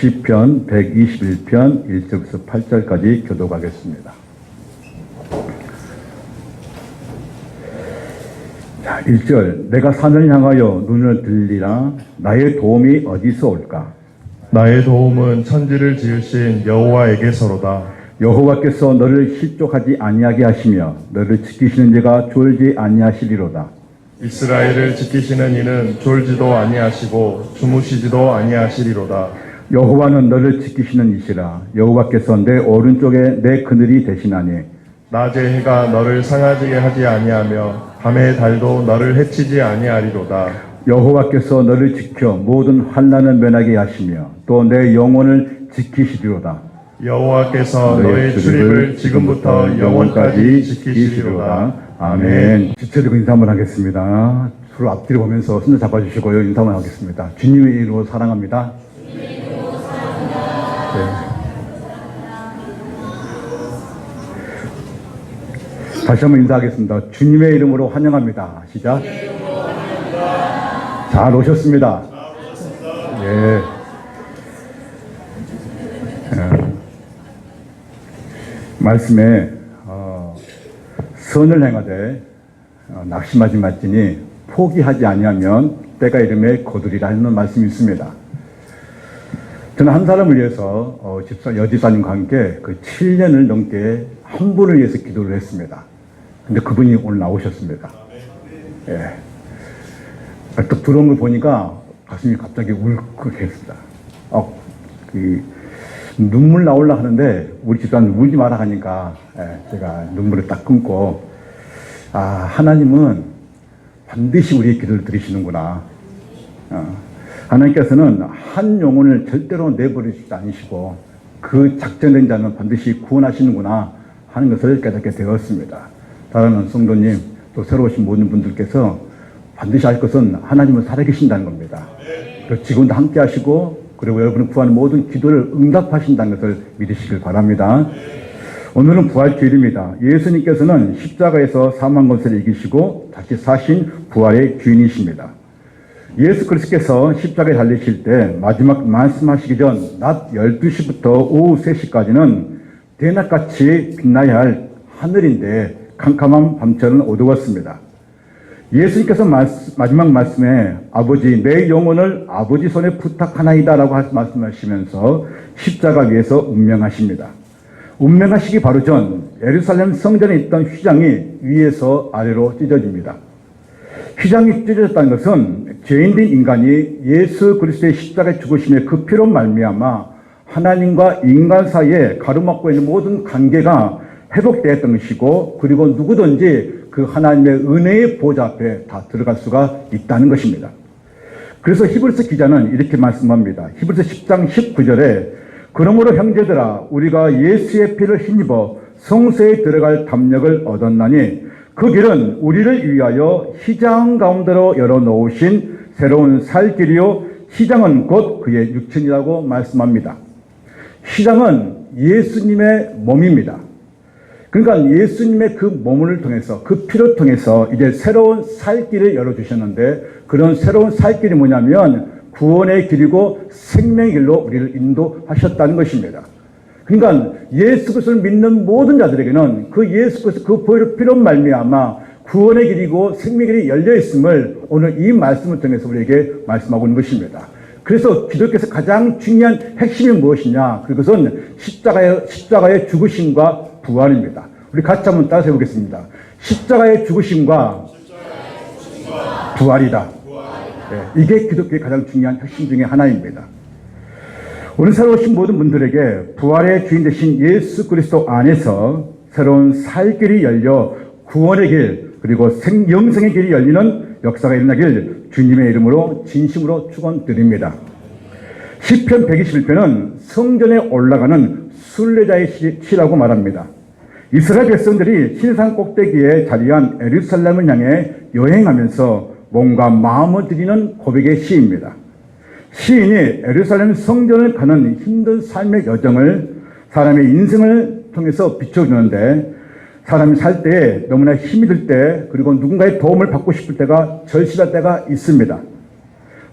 시편 121편 1절부터 8절까지 교독하겠습니다. 자, 1절. 내가 산을 향하여 눈을 들리라. 나의 도움이 어디서 올까? 나의 도움은 천지를 지으신 여호와에게서로다. 여호와께서 너를 실족하지 아니하게 하시며 너를 지키시는 자가 졸지 아니하시리로다. 이스라엘을 지키시는 이는 졸지도 아니하시고 주무시지도 아니하시리로다. 여호와는 너를 지키시는 이시라. 여호와께서 내 오른쪽에 내 그늘이 되시나니 낮의 해가 너를 상하지게 하지 아니하며 밤의 달도 너를 해치지 아니하리로다. 여호와께서 너를 지켜 모든 환난을 면하게 하시며 또 내 영혼을 지키시리로다. 여호와께서 너의 출입을 지금부터 영원까지 지키시리로다. 아멘. 지체드리고 인사 한번 하겠습니다. 서로 앞뒤로 보면서 손을 잡아주시고요. 인사 한번 하겠습니다. 주님의 이름으로 사랑합니다. 네. 다시 한번 인사하겠습니다. 주님의 이름으로 환영합니다. 시작. 잘 오셨습니다. 예. 말씀에 선을 행하되 낙심하지 말지니 포기하지 아니하면 때가 이름에 거두리라 하는 말씀이 있습니다. 저는 한 사람을 위해서 여집사님과 함께 그 7년을 넘게 한 분을 위해서 기도를 했습니다. 근데 그분이 오늘 나오셨습니다. 예. 딱 들어온 걸 보니까 가슴이 갑자기 울컥했습니다. 눈물 나올라 하는데 우리 집사람 울지 마라 하니까 제가 눈물을 딱 끊고 하나님은 반드시 우리의 기도를 들으시는구나. 하나님께서는 한 영혼을 절대로 내버리지 않으시고 그 작정된 자는 반드시 구원하시는구나 하는 것을 깨닫게 되었습니다. 사랑하는 성도님, 또 새로 오신 모든 분들께서 반드시 할 것은 하나님은 살아계신다는 겁니다. 그리고 지금도 함께 하시고 그리고 여러분을 구하는 모든 기도를 응답하신다는 것을 믿으시길 바랍니다. 오늘은 부활주일입니다. 예수님께서는 십자가에서 사망 권세를 이기시고 다시 사신 부활의 주인이십니다. 예수 그리스도께서 십자가에 달리실 때 마지막 말씀하시기 전 낮 12시부터 오후 3시까지는 대낮같이 빛나야 할 하늘인데 캄캄한 밤처럼 어두웠습니다. 예수님께서 마지막 말씀에 아버지 내 영혼을 아버지 손에 부탁하나이다 라고 말씀하시면서 십자가 위에서 운명하십니다. 운명하시기 바로 전 예루살렘 성전에 있던 휘장이 위에서 아래로 찢어집니다. 휘장이 찢어졌다는 것은 죄인된 인간이 예수 그리스도의 십자가의 죽으심의 그 피로 말미암아 하나님과 인간 사이에 가로막고 있는 모든 관계가 회복되었던 것이고 그리고 누구든지 그 하나님의 은혜의 보좌 앞에 다 들어갈 수가 있다는 것입니다. 그래서 히브리서 기자는 이렇게 말씀합니다. 히브리서 10장 19절에 그러므로 형제들아 우리가 예수의 피를 힘입어 성소에 들어갈 담력을 얻었나니 그 길은 우리를 위하여 휘장 가운데로 열어놓으신 새로운 살 길이요 휘장은 곧 그의 육체이라고 말씀합니다. 휘장은 예수님의 몸입니다. 그러니까 예수님의 그 몸을 통해서 그 피를 통해서 이제 새로운 살 길을 열어주셨는데 그런 새로운 살 길이 뭐냐면 구원의 길이고 생명의 길로 우리를 인도하셨다는 것입니다. 그러니까 예수 그리스도를 믿는 모든 자들에게는 그 예수 그리스도 그 피로 말미암아 구원의 길이고 생명의 길이 열려 있음을 오늘 이 말씀을 통해서 우리에게 말씀하고 있는 것입니다. 그래서 기독교에서 가장 중요한 핵심이 무엇이냐? 그것은 십자가의 죽으심과 부활입니다. 우리 같이 한번 따라서 해보겠습니다. 십자가의 죽으심과 부활이다. 네, 이게 기독교의 가장 중요한 핵심 중에 하나입니다. 오늘 새로 오신 모든 분들에게 부활의 주인 되신 예수 그리스도 안에서 새로운 살 길이 열려 구원의 길 그리고 영생의 길이 열리는 역사가 일어나길 주님의 이름으로 진심으로 축원드립니다. 시편 121편은 성전에 올라가는 순례자의 시라고 말합니다. 이스라엘 백성들이 신산 꼭대기에 자리한 예루살렘을 향해 여행하면서 몸과 마음을 드리는 고백의 시입니다. 시인이 예루살렘 성전을 가는 힘든 삶의 여정을 사람의 인생을 통해서 비춰주는데 사람이 살 때에 너무나 힘이 들 때 그리고 누군가의 도움을 받고 싶을 때가 절실할 때가 있습니다.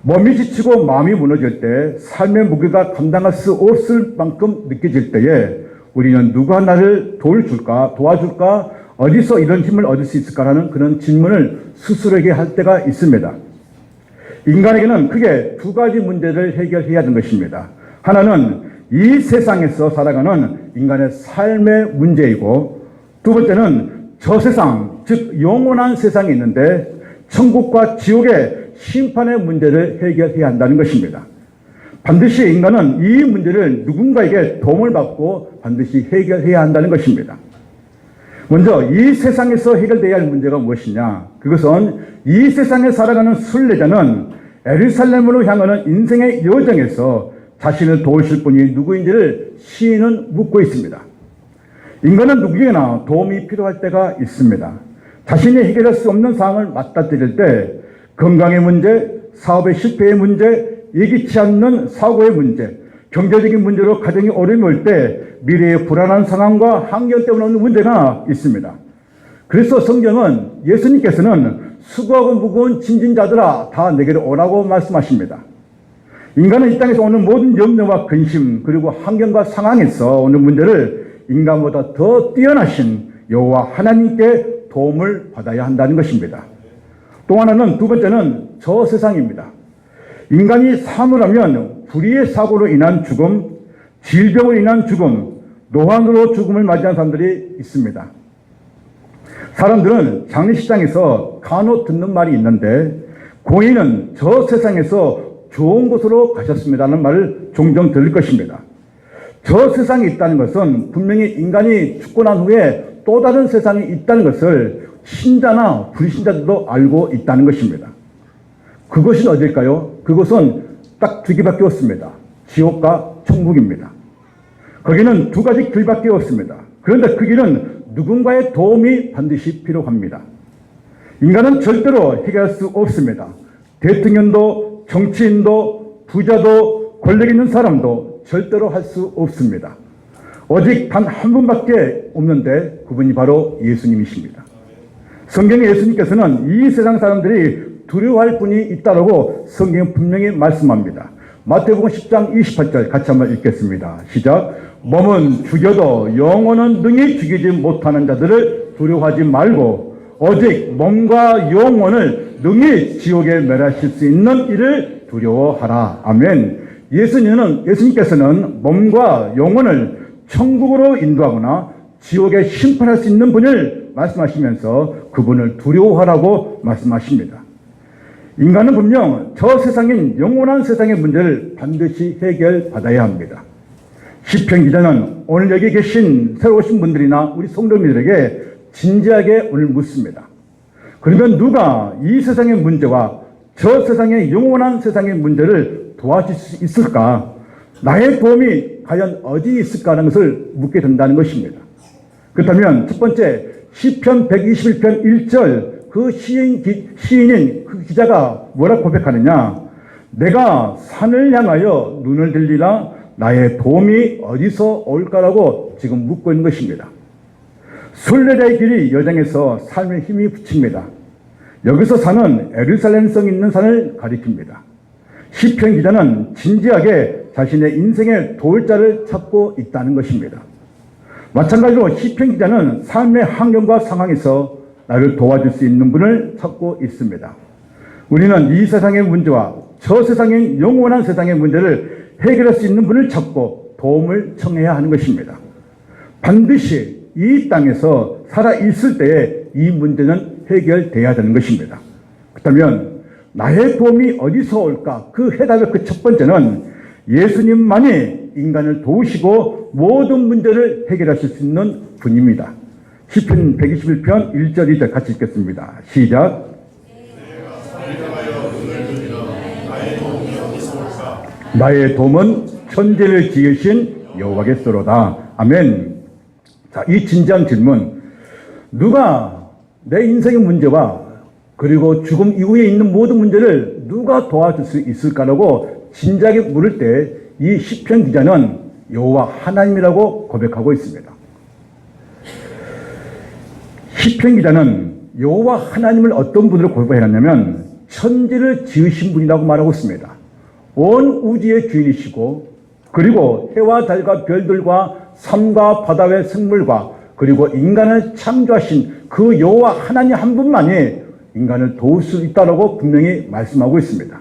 몸이 지치고 마음이 무너질 때 삶의 무게가 감당할 수 없을 만큼 느껴질 때에 우리는 누가 나를 도와줄까, 어디서 이런 힘을 얻을 수 있을까라는 그런 질문을 스스로에게 할 때가 있습니다. 인간에게는 크게 두 가지 문제를 해결해야 하는 것입니다. 하나는 이 세상에서 살아가는 인간의 삶의 문제이고, 두 번째는 저 세상, 즉 영원한 세상이 있는데 천국과 지옥의 심판의 문제를 해결해야 한다는 것입니다. 반드시 인간은 이 문제를 누군가에게 도움을 받고 반드시 해결해야 한다는 것입니다. 먼저 이 세상에서 해결돼야 할 문제가 무엇이냐? 그것은 이 세상에 살아가는 순례자는 예루살렘으로 향하는 인생의 여정에서 자신을 도우실 분이 누구인지를 시인은 묻고 있습니다. 인간은 누구에게나 도움이 필요할 때가 있습니다. 자신이 해결할 수 없는 상황을 맞닥뜨릴 때 건강의 문제, 사업의 실패의 문제, 예기치 않는 사고의 문제, 경제적인 문제로 가정이 어려움이 올 때 미래의 불안한 상황과 환경 때문에 오는 문제가 있습니다. 그래서 성경은 예수님께서는 수고하고 무거운 짐진 자들아 다 내게로 오라고 말씀하십니다. 인간은 이 땅에서 오는 모든 염려와 근심 그리고 환경과 상황에서 오는 문제를 인간보다 더 뛰어나신 여호와 하나님께 도움을 받아야 한다는 것입니다. 또 하나는 두 번째는 저 세상입니다. 인간이 삶을 하면 불의의 사고로 인한 죽음, 질병으로 인한 죽음, 노환으로 죽음을 맞이한 사람들이 있습니다. 사람들은 장례식장에서 간혹 듣는 말이 있는데 고인은 저 세상에서 좋은 곳으로 가셨습니다라는 말을 종종 들을 것입니다. 저 세상이 있다는 것은 분명히 인간이 죽고 난 후에 또 다른 세상이 있다는 것을 신자나 불신자들도 알고 있다는 것입니다. 그것은 어딜까요? 그것은 딱 두 개밖에 없습니다. 지옥과 천국입니다. 거기는 두 가지 길밖에 없습니다. 그런데 그 길은 누군가의 도움이 반드시 필요합니다. 인간은 절대로 해결할 수 없습니다. 대통령도 정치인도 부자도 권력 있는 사람도 절대로 할 수 없습니다. 오직 단 한 분밖에 없는데 그분이 바로 예수님이십니다. 성경에 예수님께서는 이 세상 사람들이 두려워할 분이 있다라고 성경은 분명히 말씀합니다. 마태복음 10장 28절 같이 한번 읽겠습니다. 시작. 몸은 죽여도 영혼은 능히 죽이지 못하는 자들을 두려워하지 말고 오직 몸과 영혼을 능히 지옥에 멸하실 수 있는 이를 두려워하라. 아멘. 예수님께서는 몸과 영혼을 천국으로 인도하거나 지옥에 심판할 수 있는 분을 말씀하시면서 그분을 두려워하라고 말씀하십니다. 인간은 분명 저 세상인 영원한 세상의 문제를 반드시 해결받아야 합니다. 시편 기자는 오늘 여기 계신 새로 오신 분들이나 우리 성도님들에게 진지하게 오늘 묻습니다. 그러면 누가 이 세상의 문제와 저 세상의 영원한 세상의 문제를 도와줄 수 있을까? 나의 도움이 과연 어디 있을까 하는 것을 묻게 된다는 것입니다. 그렇다면 첫 번째 시편 121편 1절 그 시인인 그 기자가 뭐라고 고백하느냐? 내가 산을 향하여 눈을 들리라 나의 도움이 어디서 올까라고 지금 묻고 있는 것입니다. 순례자의 길이 여정에서 삶의 힘이 붙입니다. 여기서 산은 예루살렘성 있는 산을 가리킵니다. 시편 기자는 진지하게 자신의 인생의 도울 자를 찾고 있다는 것입니다. 마찬가지로 시편 기자는 삶의 환경과 상황에서 나를 도와줄 수 있는 분을 찾고 있습니다. 우리는 이 세상의 문제와 저 세상의 영원한 세상의 문제를 해결할 수 있는 분을 찾고 도움을 청해야 하는 것입니다. 반드시 이 땅에서 살아있을 때에 이 문제는 해결돼야 되는 것입니다. 그렇다면 나의 도움이 어디서 올까? 그 해답의 그 첫 번째는 예수님만이 인간을 도우시고 모든 문제를 해결하실 수 있는 분입니다. 시편 121편 1절 2절 같이 읽겠습니다. 시작. 나의 도움은 천지를 지으신 여호와께서로다. 아멘. 자, 이 진지한 질문. 누가 내 인생의 문제와 그리고 죽음 이후에 있는 모든 문제를 누가 도와줄 수 있을까라고 진지하게 물을 때 이 시편 기자는 여호와 하나님이라고 고백하고 있습니다. 시편 기자는 여호와 하나님을 어떤 분으로 고백했냐면 천지를 지으신 분이라고 말하고 있습니다. 온 우주의 주인이시고 그리고 해와 달과 별들과 삶과 바다의 생물과 그리고 인간을 창조하신 그 여호와 하나님 한 분만이 인간을 도울 수 있다고 분명히 말씀하고 있습니다.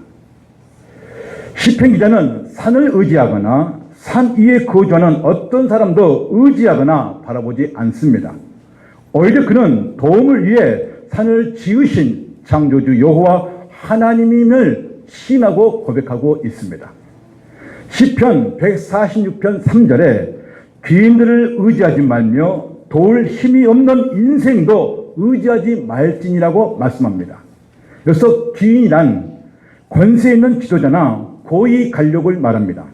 시편 기자는 산을 의지하거나 산 위에 거주하는 어떤 사람도 의지하거나 바라보지 않습니다. 오히려 그는 도움을 위해 산을 지으신 창조주 여호와 하나님임을 시인하고 고백하고 있습니다. 시편 146편 3절에 귀인들을 의지하지 말며 도울 힘이 없는 인생도 의지하지 말지니라고 말씀합니다. 여기서 귀인이란 권세 있는 지도자나 고위 관력을 말합니다.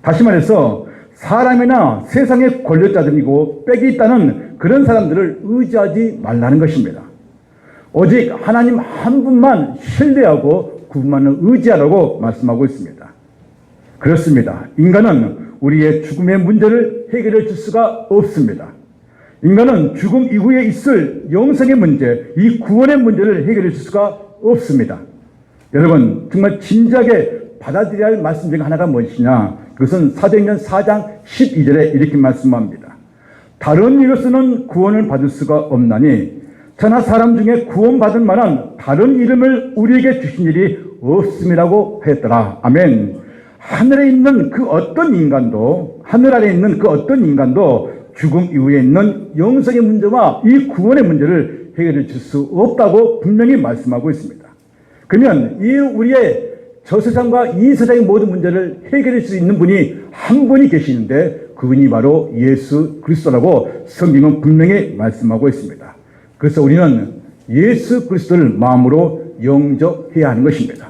다시 말해서 사람이나 세상의 권력자들이고 빽이 있다는 그런 사람들을 의지하지 말라는 것입니다. 오직 하나님 한 분만 신뢰하고 그분만을 의지하라고 말씀하고 있습니다. 그렇습니다. 인간은 우리의 죽음의 문제를 해결해 줄 수가 없습니다. 인간은 죽음 이후에 있을 영생의 문제, 이 구원의 문제를 해결해 줄 수가 없습니다. 여러분 정말 진지하게 받아들여야 할 말씀 중에 하나가 무엇이냐? 그것은 사도행전 4장 12절에 이렇게 말씀합니다. 다른 이로서는 구원을 받을 수가 없나니 천하 사람 중에 구원받을 만한 다른 이름을 우리에게 주신 일이 없음이라고 했더라. 아멘. 하늘에 있는 그 어떤 인간도, 하늘 아래 있는 그 어떤 인간도 죽음 이후에 있는 영생의 문제와 이 구원의 문제를 해결해 줄 수 없다고 분명히 말씀하고 있습니다. 그러면 이 우리의 저 세상과 이 세상의 모든 문제를 해결할 수 있는 분이 한 분이 계시는데 그분이 바로 예수 그리스도라고 성경은 분명히 말씀하고 있습니다. 그래서 우리는 예수 그리스도를 마음으로 영접해야 하는 것입니다.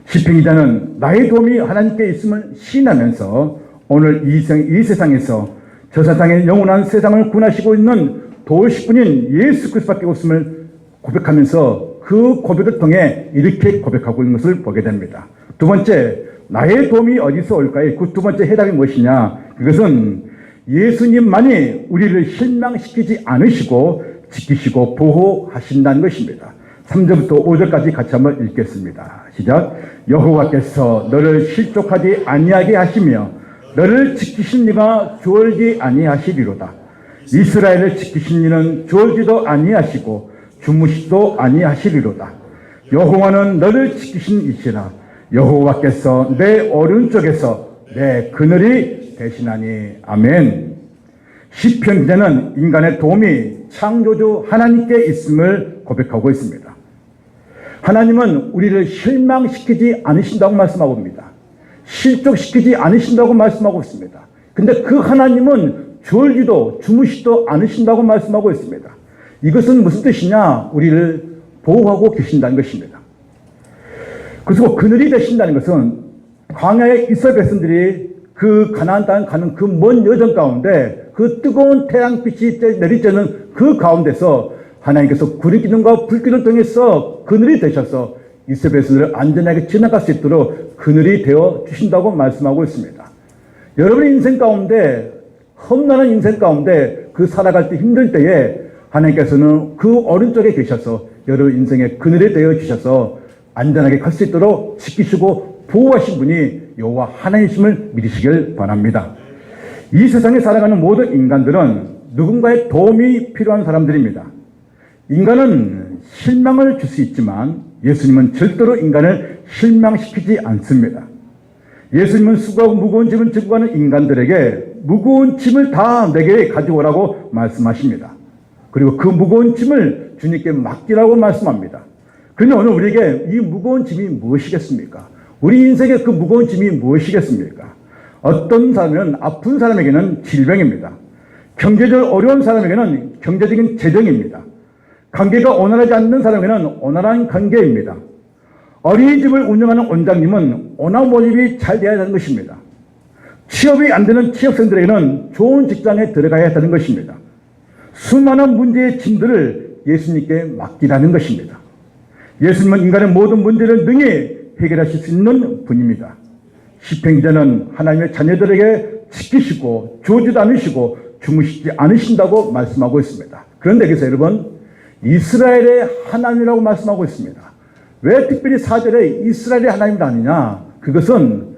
시편 기자는 나의 도움이 하나님께 있음을 시인하면서 오늘 이 세상에서 저 세상의 영원한 세상을 구원하시고 있는 도우실 분인 예수 그리스도밖에 없음을 고백하면서 그 고백을 통해 이렇게 고백하고 있는 것을 보게 됩니다. 두 번째, 나의 도움이 어디서 올까요? 그 두 번째 해답이 무엇이냐? 그것은 예수님만이 우리를 실망시키지 않으시고 지키시고 보호하신다는 것입니다. 3절부터 5절까지 같이 한번 읽겠습니다. 시작. 여호와께서 너를 실족하지 아니하게 하시며 너를 지키신 이가 졸지 아니하시리로다. 이스라엘을 지키신 이는 졸지도 아니하시고 주무시도 아니하시리로다. 여호와는 너를 지키신 이시라. 여호와께서 내 오른쪽에서 내 그늘이 되시나니. 아멘. 시편 기자는 인간의 도움이 창조주 하나님께 있음을 고백하고 있습니다. 하나님은 우리를 실망시키지 않으신다고 말씀하고 있습니다. 실족시키지 않으신다고 말씀하고 있습니다. 근데 그 하나님은 졸지도 주무시도 않으신다고 말씀하고 있습니다. 이것은 무슨 뜻이냐? 우리를 보호하고 계신다는 것입니다. 그리고 그늘이 되신다는 것은 광야의 이스라엘 백성들이 그 가나안 땅 가는 그 먼 여정 가운데 그 뜨거운 태양빛이 내리쬐는 그 가운데서 하나님께서 구름 기둥과 불 기둥을 통해서 그늘이 되셔서 이스라엘 백성들을 안전하게 지나갈 수 있도록 그늘이 되어 주신다고 말씀하고 있습니다. 여러분의 인생 가운데 험난한 인생 가운데 그 살아갈 때 힘들 때에 하나님께서는 그 오른쪽에 계셔서 여러분 인생의 그늘이 되어 주셔서 안전하게 갈 수 있도록 지키시고 보호하신 분이 여호와 하나님이심을 믿으시길 바랍니다. 이 세상에 살아가는 모든 인간들은 누군가의 도움이 필요한 사람들입니다. 인간은 실망을 줄 수 있지만 예수님은 절대로 인간을 실망시키지 않습니다. 예수님은 수고하고 무거운 짐을 지고 가는 인간들에게 무거운 짐을 다 내게 가지고 오라고 말씀하십니다. 그리고 그 무거운 짐을 주님께 맡기라고 말씀합니다. 그런데 오늘 우리에게 이 무거운 짐이 무엇이겠습니까? 우리 인생의 그 무거운 짐이 무엇이겠습니까? 어떤 사람은 아픈 사람에게는 질병입니다. 경제적 어려운 사람에게는 경제적인 재정입니다. 관계가 온화하지 않는 사람에게는 온화한 관계입니다. 어린이집을 운영하는 원장님은 온화 모집이 잘 되어야 하는 것입니다. 취업이 안 되는 취업생들에게는 좋은 직장에 들어가야 하는 것입니다. 수많은 문제의 짐들을 예수님께 맡기라는 것입니다. 예수님은 인간의 모든 문제를 능히 해결하실 수 있는 분입니다. 시편 기자는 하나님의 자녀들에게 지키시고 조지도 않으시고 주무시지 않으신다고 말씀하고 있습니다. 그런데 여기서 여러분 이스라엘의 하나님이라고 말씀하고 있습니다. 왜 특별히 4절에 이스라엘의 하나님이 아니냐? 그것은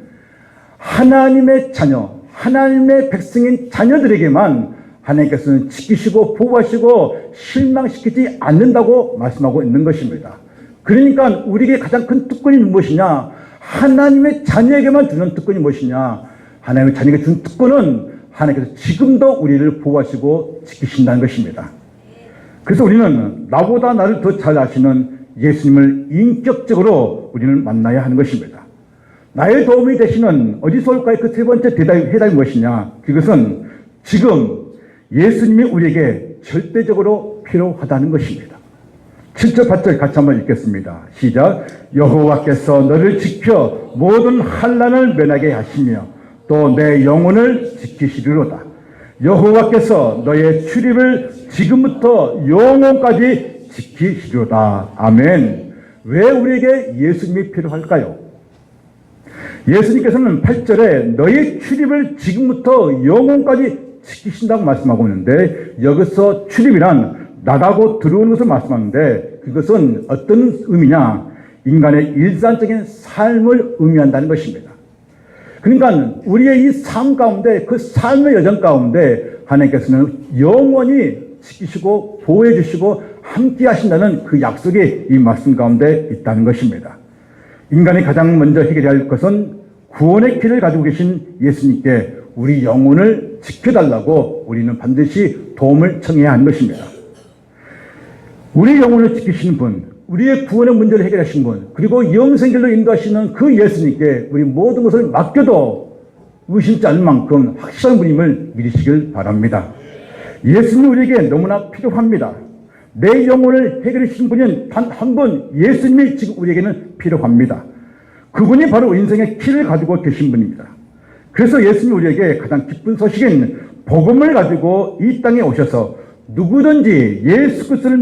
하나님의 자녀, 하나님의 백성인 자녀들에게만 하나님께서는 지키시고 보호하시고 실망시키지 않는다고 말씀하고 있는 것입니다. 그러니까 우리에게 가장 큰 특권이 무엇이냐? 하나님의 자녀에게만 주는 특권이 무엇이냐? 하나님의 자녀에게 준 특권은 하나님께서 지금도 우리를 보호하시고 지키신다는 것입니다. 그래서 우리는 나보다 나를 더 잘 아시는 예수님을 인격적으로 우리는 만나야 하는 것입니다. 나의 도움이 되시는 어디서 올까요? 그 세 번째 해답이 무엇이냐? 그것은 지금 예수님이 우리에게 절대적으로 필요하다는 것입니다. 7절 8절 같이 한번 읽겠습니다. 시작. 여호와께서 너를 지켜 모든 환난을 면하게 하시며 또 내 영혼을 지키시리로다. 여호와께서 너의 출입을 지금부터 영원까지 지키시리로다. 아멘. 왜 우리에게 예수님이 필요할까요? 예수님께서는 8절에 너의 출입을 지금부터 영원까지 지키신다고 말씀하고 있는데, 여기서 출입이란 나가고 들어오는 것을 말씀하는데, 그것은 어떤 의미냐? 인간의 일상적인 삶을 의미한다는 것입니다. 그러니까 우리의 이 삶 가운데, 그 삶의 여정 가운데 하나님께서는 영원히 지키시고 보호해 주시고 함께 하신다는 그 약속이 이 말씀 가운데 있다는 것입니다. 인간이 가장 먼저 해결해야 할 것은 구원의 길을 가지고 계신 예수님께 우리 영혼을 지켜달라고 우리는 반드시 도움을 청해야 하는 것입니다. 우리 영혼을 지키시는 분, 우리의 구원의 문제를 해결하신 분, 그리고 영생길로 인도하시는 그 예수님께 우리 모든 것을 맡겨도 의심치 않을 만큼 확실한 분임을 믿으시길 바랍니다. 예수님이 우리에게 너무나 필요합니다. 내 영혼을 해결해 주신 분은 단 한 분, 예수님이 지금 우리에게는 필요합니다. 그분이 바로 인생의 키를 가지고 계신 분입니다. 그래서 예수님이 우리에게 가장 기쁜 소식인 복음을 가지고 이 땅에 오셔서 누구든지 예수 그리스도를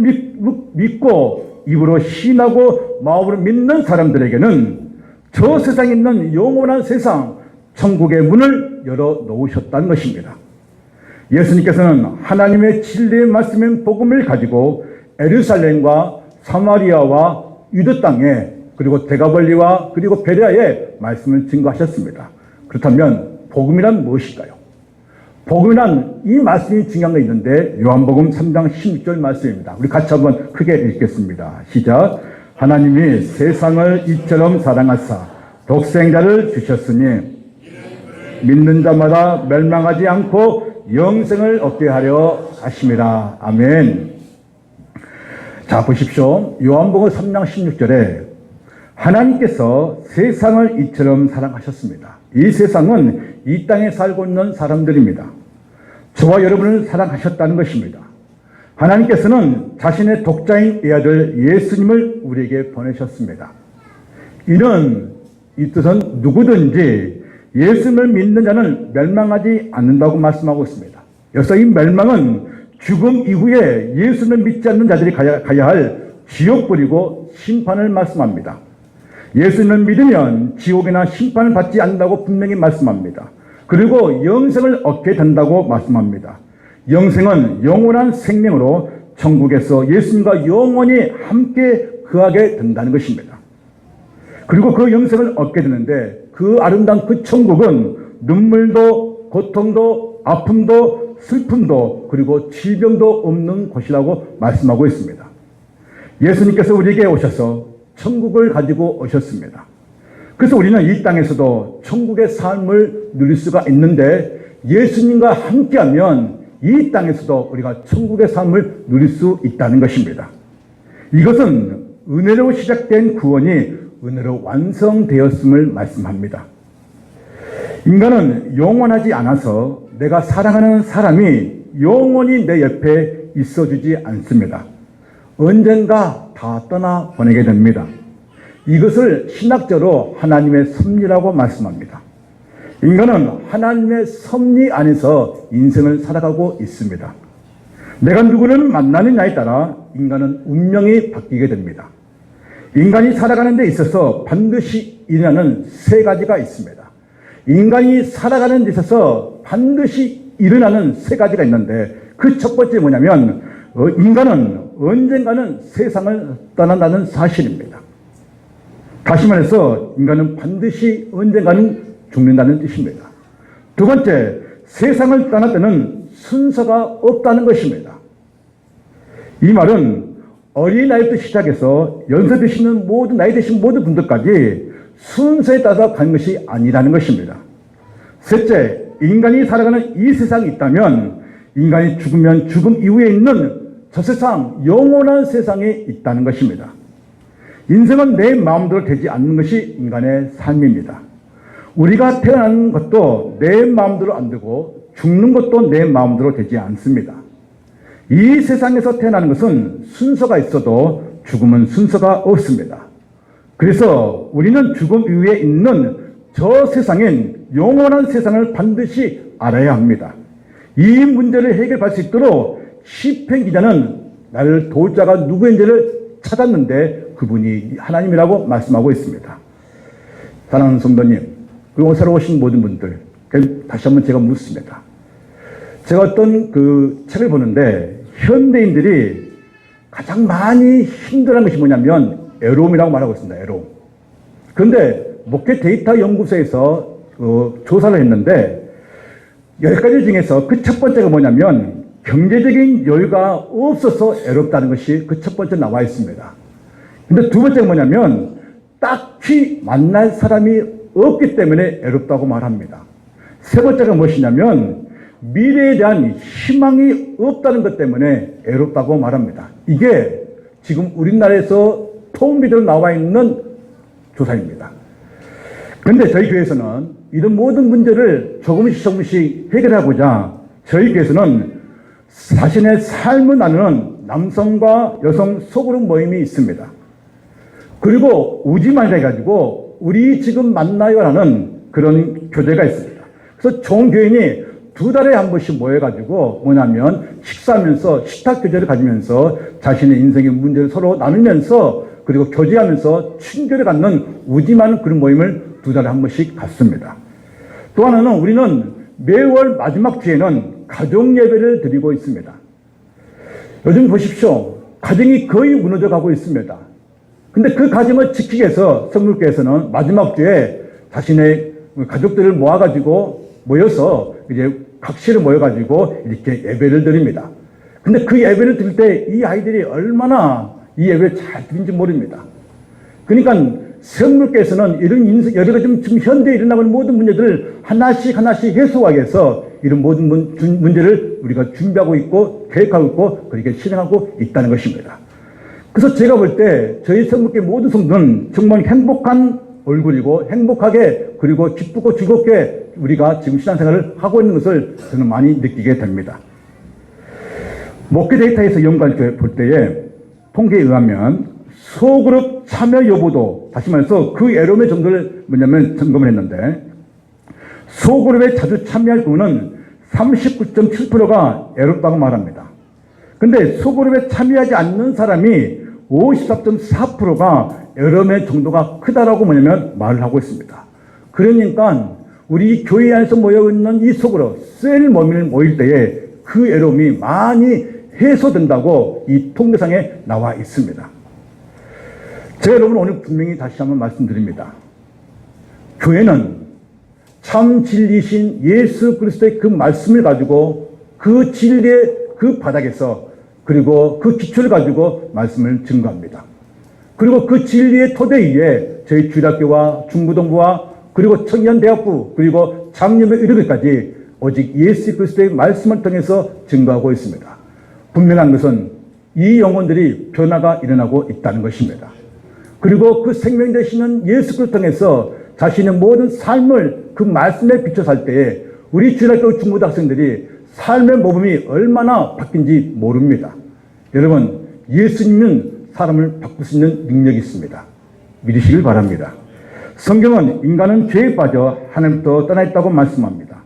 믿고 입으로 신하고 마음으로 믿는 사람들에게는 저 세상에 있는 영원한 세상, 천국의 문을 열어 놓으셨다는 것입니다. 예수님께서는 하나님의 진리의 말씀인 복음을 가지고 예루살렘과 사마리아와 유대 땅에, 그리고 데가벌리와 그리고 베레아에 말씀을 증거하셨습니다. 그렇다면 복음이란 무엇일까요? 복음이란 이 말씀이 중요한 게 있는데 요한복음 3장 16절 말씀입니다. 우리 같이 한번 크게 읽겠습니다. 시작. 하나님이 세상을 이처럼 사랑하사 독생자를 주셨으니 믿는 자마다 멸망하지 않고 영생을 얻게 하려 하심이라. 아멘. 자, 보십시오. 요한복음 3장 16절에 하나님께서 세상을 이처럼 사랑하셨습니다. 이 세상은 이 땅에 살고 있는 사람들입니다. 저와 여러분을 사랑하셨다는 것입니다. 하나님께서는 자신의 독자인 이 아들 예수님을 우리에게 보내셨습니다. 이 뜻은 누구든지 예수님을 믿는 자는 멸망하지 않는다고 말씀하고 있습니다. 여기서 이 멸망은 죽음 이후에 예수님을 믿지 않는 자들이 가야 할 지옥불이고 심판을 말씀합니다. 예수님을 믿으면 지옥이나 심판을 받지 않는다고 분명히 말씀합니다. 그리고 영생을 얻게 된다고 말씀합니다. 영생은 영원한 생명으로 천국에서 예수님과 영원히 함께 거하게 된다는 것입니다. 그리고 그 영생을 얻게 되는데 그 아름다운 그 천국은 눈물도 고통도 아픔도 슬픔도 그리고 질병도 없는 곳이라고 말씀하고 있습니다. 예수님께서 우리에게 오셔서 천국을 가지고 오셨습니다. 그래서 우리는 이 땅에서도 천국의 삶을 누릴 수가 있는데 예수님과 함께하면 이 땅에서도 우리가 천국의 삶을 누릴 수 있다는 것입니다. 이것은 은혜로 시작된 구원이 은혜로 완성되었음을 말씀합니다. 인간은 영원하지 않아서 내가 사랑하는 사람이 영원히 내 옆에 있어주지 않습니다. 언젠가 다 떠나보내게 됩니다. 이것을 신학적으로 하나님의 섭리라고 말씀합니다. 인간은 하나님의 섭리 안에서 인생을 살아가고 있습니다. 내가 누구를 만나느냐에 따라 인간은 운명이 바뀌게 됩니다. 인간이 살아가는 데 있어서 반드시 일어나는 세 가지가 있습니다. 인간이 살아가는 데 있어서 반드시 일어나는 세 가지가 있는데 그 첫 번째 뭐냐면 인간은 언젠가는 세상을 떠난다는 사실입니다. 다시 말해서 인간은 반드시 언젠가는 죽는다는 뜻입니다. 두 번째, 세상을 떠날 때는 순서가 없다는 것입니다. 이 말은 어린아이부터 시작해서 연세 드시는 모든, 나이 드신 모든 분들까지 순서에 따라서 가는 것이 아니라는 것입니다. 셋째, 인간이 살아가는 이 세상이 있다면 인간이 죽으면 죽음 이후에 있는 저 세상, 영원한 세상에 있다는 것입니다. 인생은 내 마음대로 되지 않는 것이 인간의 삶입니다. 우리가 태어나는 것도 내 마음대로 안 되고 죽는 것도 내 마음대로 되지 않습니다. 이 세상에서 태어나는 것은 순서가 있어도 죽음은 순서가 없습니다. 그래서 우리는 죽음 이후에 있는 저 세상인 영원한 세상을 반드시 알아야 합니다. 이 문제를 해결할 수 있도록 시편 기자는 나를 도울 자가 누구인지를 찾았는데 그분이 하나님이라고 말씀하고 있습니다. 사랑하는 성도님, 그리고 새로 오신 모든 분들, 다시 한번 제가 묻습니다. 제가 어떤 그 책을 보는데 현대인들이 가장 많이 힘들어하는 것이 뭐냐면 애로움이라고 말하고 있습니다. 애로움. 그런데 목회 데이터 연구소에서 조사를 했는데 10가지 중에서 그 첫 번째가 뭐냐면 경제적인 여유가 없어서 애롭다는 것이 그 첫 번째 나와 있습니다. 근데 두 번째가 뭐냐면 딱히 만날 사람이 없기 때문에 애롭다고 말합니다. 세 번째가 무엇이냐면 미래에 대한 희망이 없다는 것 때문에 애롭다고 말합니다. 이게 지금 우리나라에서 통비대로 나와 있는 조사입니다. 그런데 저희 교회에서는 이런 모든 문제를 조금씩 해결하고자 저희 교회에서는 자신의 삶을 나누는 남성과 여성 소그룹 모임이 있습니다. 그리고 우지만이라 해가지고 우리 지금 만나요라는 그런 교제가 있습니다. 그래서 종교인이 2달에 한 번씩 모여가지고 뭐냐면 식사하면서 식탁 교제를 가지면서 자신의 인생의 문제를 서로 나누면서 그리고 교제하면서 친교를 갖는 우지만 그런 모임을 2달에 한 번씩 갖습니다. 또 하나는 우리는 매월 마지막 주에는 가정 예배를 드리고 있습니다. 요즘 보십시오. 가정이 거의 무너져 가고 있습니다. 근데 그 가정을 지키기 위해서 성물교회에서는 마지막 주에 자신의 가족들을 모여서 이제 각실을 모여가지고 이렇게 예배를 드립니다. 근데 그 예배를 드릴 때 이 아이들이 얼마나 이 예배를 잘 드린지 모릅니다. 그러니까 성물교회에서는 이런 여러 가지 지금 현대에 일어나고 있는 모든 문제들을 하나씩 해소하기 위해서 이런 모든 문제를 우리가 준비하고 있고 계획하고 있고 그렇게 실행하고 있다는 것입니다. 그래서 제가 볼 때 저희 성물교회 모든 성도는 정말 행복한 얼굴이고 행복하게 그리고 기쁘고 즐겁게 우리가 지금 신앙생활을 하고 있는 것을 저는 많이 느끼게 됩니다. 목회 데이터에서 연구할 볼 때에 통계에 의하면 소그룹 참여 여부도 다시 말해서 그 애로움의 정도를 점검을 했는데 소그룹에 자주 참여할 경우는 39.7%가 애롭다고 말합니다. 근데 소그룹에 참여하지 않는 사람이 54.4%가 애로움의 정도가 크다라고 말을 하고 있습니다. 그러니까 우리 교회 안에서 모여있는 이 소그룹, 셀 모임을 모일 때에 그 애로움이 많이 해소된다고 이 통계상에 나와 있습니다. 제가 여러분 오늘 분명히 다시 한번 말씀드립니다. 교회는 참 진리신 예수 그리스도의 그 말씀을 가지고 그 진리의 그 바닥에서 그리고 그 기초를 가지고 말씀을 증거합니다. 그리고 그 진리의 토대 위에 저희 주일학교와 중부동부와 그리고 청년대학부 그리고 장님의 이르기까지 오직 예수 그리스도의 말씀을 통해서 증거하고 있습니다. 분명한 것은 이 영혼들이 변화가 일어나고 있다는 것입니다. 그리고 그 생명 되시는 예수 그리스도를 통해서 자신의 모든 삶을 그 말씀에 비춰 살 때에 우리 주일학교 중고등 학생들이 삶의 모범이 얼마나 바뀐지 모릅니다. 여러분, 예수님은 사람을 바꿀 수 있는 능력이 있습니다. 믿으시길 바랍니다. 성경은 인간은 죄에 빠져 하나님부터 떠나 있다고 말씀합니다.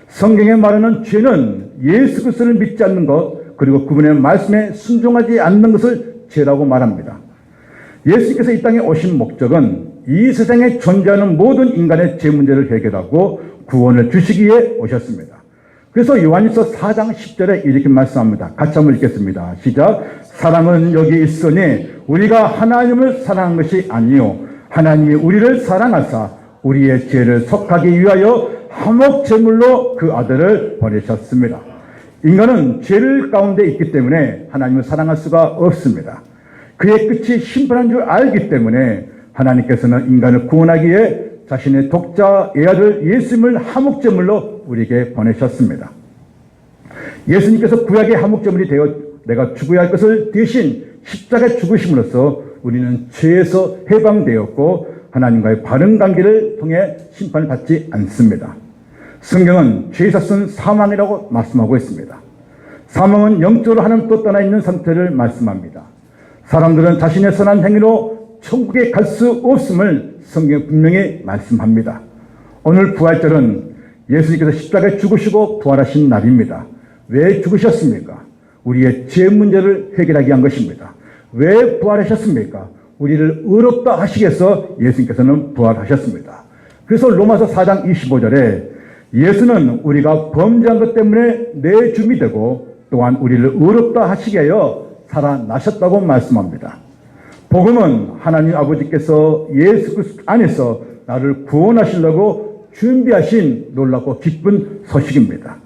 성경에 말하는 죄는 예수 그리스도를 믿지 않는 것 그리고 그분의 말씀에 순종하지 않는 것을 죄라고 말합니다. 예수께서 이 땅에 오신 목적은 이 세상에 존재하는 모든 인간의 죄 문제를 해결하고 구원을 주시기 위해 오셨습니다. 그래서 요한일서 4장 10절에 이렇게 말씀합니다. 같이 한번 읽겠습니다. 시작. 사랑은 여기 있으니 우리가 하나님을 사랑한 것이 아니요 하나님이 우리를 사랑하사 우리의 죄를 속하기 위하여 화목 제물로 그 아들을 보내셨습니다. 인간은 죄를 가운데 있기 때문에 하나님을 사랑할 수가 없습니다. 그의 끝이 심판한 줄 알기 때문에 하나님께서는 인간을 구원하기 위해 자신의 독자 애아들 예수님을 화목제물로 우리에게 보내셨습니다. 예수님께서 구약의 화목제물이 되어 내가 죽어야 할 것을 대신 십자가에 죽으심으로써 우리는 죄에서 해방되었고 하나님과의 바른 관계를 통해 심판을 받지 않습니다. 성경은 죄에서 쓴 사망이라고 말씀하고 있습니다. 사망은 영적으로 하나님도 떠나 있는 상태를 말씀합니다. 사람들은 자신의 선한 행위로 천국에 갈 수 없음을 성경에 분명히 말씀합니다. 오늘 부활절은 예수님께서 십자가에 죽으시고 부활하신 날입니다. 왜 죽으셨습니까? 우리의 죄 문제를 해결하기 위한 것입니다. 왜 부활하셨습니까? 우리를 의롭다 하시기 위해서 예수님께서는 부활하셨습니다. 그래서 로마서 4장 25절에 예수는 우리가 범죄한 것 때문에 내 주미 되고 또한 우리를 의롭다 하시기 위하여 살아나셨다고 말씀합니다. 복음은 하나님 아버지께서 예수 그리스도 안에서 나를 구원하시려고 준비하신 놀랍고 기쁜 소식입니다.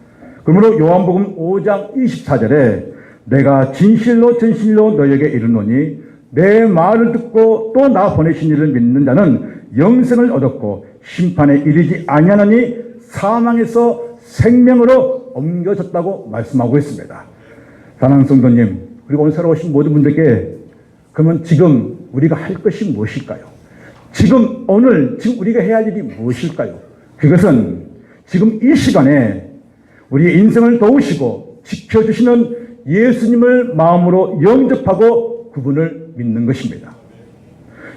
그러므로 요한복음 5장 24절에 내가 진실로 진실로 너에게 이르노니 내 말을 듣고 또 나 보내신 이를 믿는 자는 영생을 얻었고 심판에 이르지 아니하느니 사망에서 생명으로 옮겨졌다고 말씀하고 있습니다. 사랑하는 성도님, 그리고 오늘 새로 오신 모든 분들께 그러면 지금 우리가 할 것이 무엇일까요? 지금 우리가 해야 할 일이 무엇일까요? 그것은 지금 이 시간에 우리의 인생을 도우시고 지켜주시는 예수님을 마음으로 영접하고 그분을 믿는 것입니다.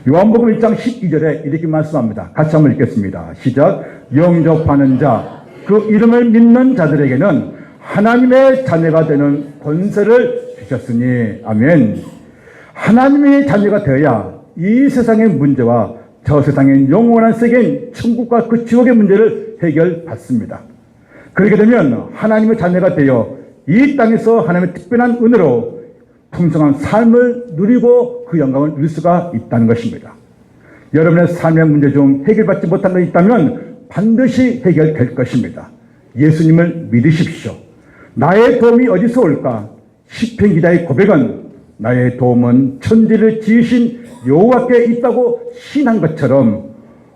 요한복음 1장 12절에 이렇게 말씀합니다. 같이 한번 읽겠습니다. 시작. 영접하는 자, 그 이름을 믿는 자들에게는 하나님의 자녀가 되는 권세를 주셨으니 아멘. 하나님의 자녀가 되어야 이 세상의 문제와 저 세상의 영원한 세계인 천국과 그 지옥의 문제를 해결받습니다. 그렇게 되면 하나님의 자녀가 되어 이 땅에서 하나님의 특별한 은혜로 풍성한 삶을 누리고 그 영광을 누릴 수가 있다는 것입니다. 여러분의 삶의 문제 중 해결받지 못한 것이 있다면 반드시 해결될 것입니다. 예수님을 믿으십시오. 나의 도움이 어디서 올까? 시편 기자의 고백은 나의 도움은 천지를 지으신 여호와께 있다고 신한 것처럼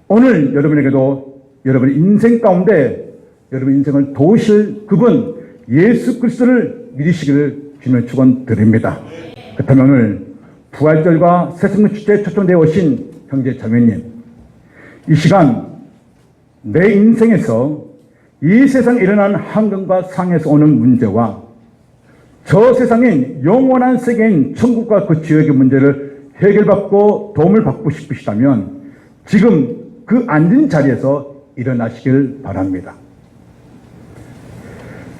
오늘 여러분에게도 여러분의 인생 가운데 여러분 인생을 도우실 그분 예수 그리스도를 믿으시기를 주님의 축원드립니다. 그렇다면 오늘 부활절과 새생명 축제에 초청되어 오신 형제 자매님, 이 시간 내 인생에서 이 세상에 일어난 환경과 상에서 오는 문제와 저 세상인 영원한 세계인 천국과 그 지옥의 문제를 해결받고 도움을 받고 싶으시다면 지금 그 앉은 자리에서 일어나시길 바랍니다.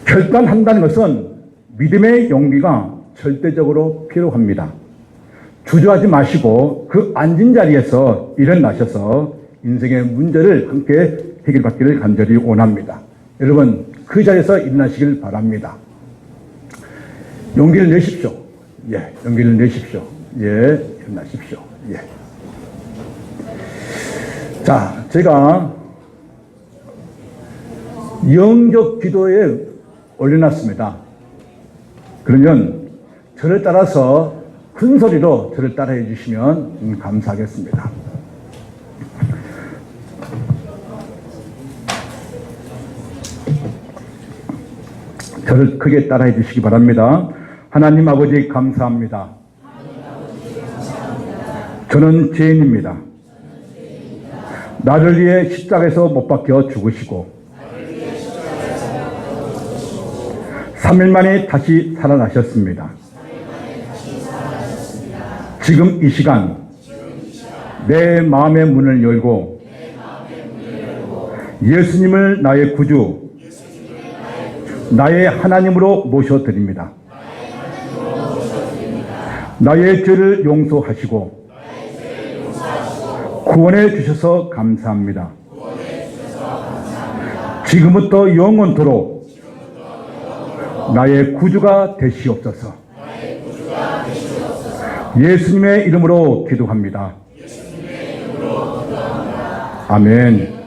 결단한다는 것은 믿음의 용기가 절대적으로 필요합니다. 주저하지 마시고 그 앉은 자리에서 일어나셔서 인생의 문제를 함께 해결받기를 간절히 원합니다. 여러분 그 자리에서 일어나시길 바랍니다. 용기를 내십시오. 예, 용기를 내십시오. 예, 일어나십시오. 예. 자, 제가 영접 기도에 올려놨습니다. 그러면 저를 따라서 큰 소리로 저를 따라해 주시면 감사하겠습니다. 저를 크게 따라해 주시기 바랍니다. 하나님 아버지 감사합니다. 저는 죄인입니다. 나를 위해 십자가에서 못 박혀 죽으시고 3일 만에 다시 살아나셨습니다. 지금 이 시간 내 마음의 문을 열고 예수님을 나의 구주, 나의 하나님으로 모셔드립니다. 나의 죄를 용서하시고 구원해 주셔서 감사합니다. 지금부터 영원토록 나의 구주가 되시옵소서. 예수님의 이름으로 기도합니다. 아멘.